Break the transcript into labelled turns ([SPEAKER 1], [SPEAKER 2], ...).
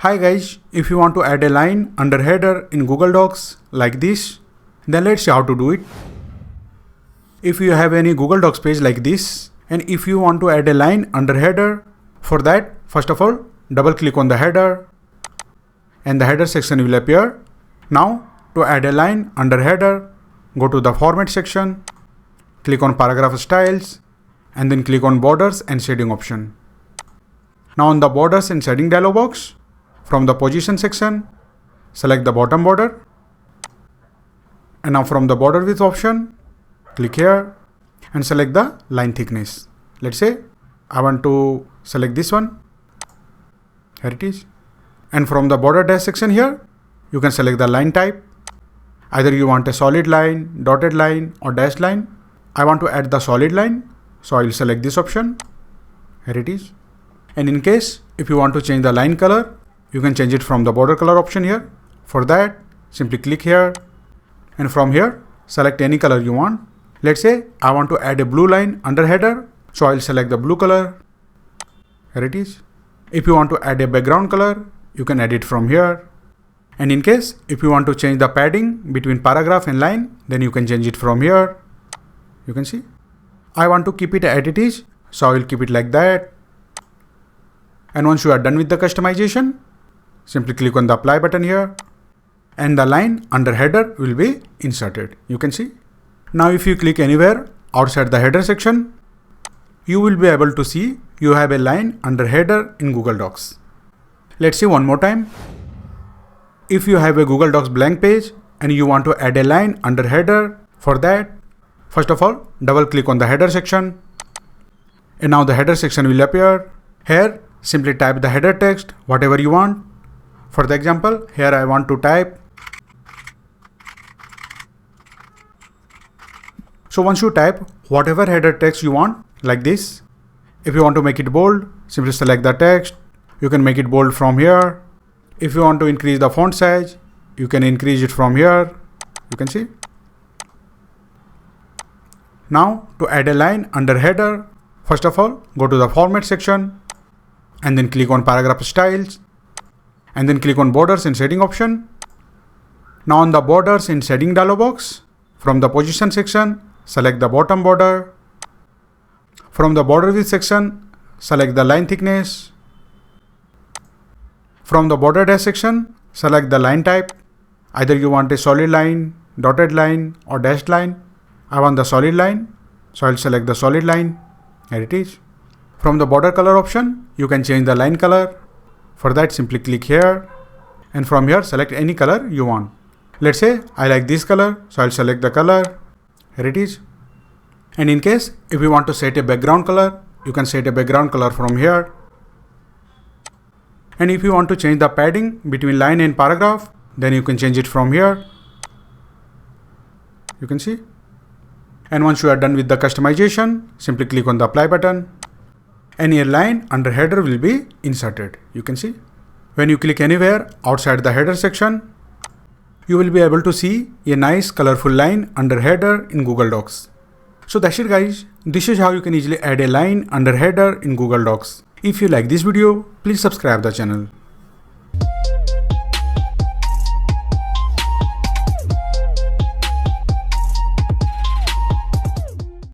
[SPEAKER 1] Hi guys, if you want to add a line under header in Google Docs like this, then let's see how to do it. If you have any Google Docs page like this, and if you want to add a line under header, for that, first of all, double click on the header and the header section will appear. Now, to add a line under header, go to the format section, click on paragraph styles, and then click on borders and shading option. Now on the borders and shading dialog box, from the position section, select the bottom border. And now from the border width option, click here and select the line thickness. Let's say I want to select this one. Here it is. And from the border dash section here, you can select the line type. Either you want a solid line, dotted line or dashed line. I want to add the solid line. So I will select this option. Here it is. And in case if you want to change the line color, you can change it from the border color option here. For that, simply click here. And from here, select any color you want. Let's say I want to add a blue line under header. So I'll select the blue color. Here it is. If you want to add a background color, you can add it from here. And in case if you want to change the padding between paragraph and line, then you can change it from here. You can see. I want to keep it as it is. So I will keep it like that. And once you are done with the customization, simply click on the apply button here. And the line under header will be inserted. You can see. Now if you click anywhere outside the header section, you will be able to see you have a line under header in Google Docs. Let's see one more time. If you have a Google Docs blank page and you want to add a line under header, for that, first of all, double click on the header section. And now the header section will appear. Here, simply type the header text, whatever you want. For the example, here I want to type. So once you type whatever header text you want, like this, if you want to make it bold, simply select the text. You can make it bold from here. If you want to increase the font size, you can increase it from here. You can see. Now to add a line under header, first of all, go to the format section and then click on paragraph styles and then click on borders and shading option. Now on the borders and shading dialog box, from the position section, select the bottom border. From the border width section, select the line thickness. From the border dash section, select the line type. Either you want a solid line, dotted line or dashed line. I want the solid line, so I'll select the solid line. Here it is. From the border color option, you can change the line color. For that, simply click here. And from here, select any color you want. Let's say I like this color, so I'll select the color. Here it is. And in case if you want to set a background color, you can set a background color from here. And if you want to change the padding between line and paragraph, then you can change it from here. You can see. And once you are done with the customization, simply click on the apply button. And your line under header will be inserted. You can see. When you click anywhere outside the header section, you will be able to see a nice colorful line under header in Google Docs. So that's it guys. This is how you can easily add a line under header in Google Docs. If you like this video, please subscribe the channel.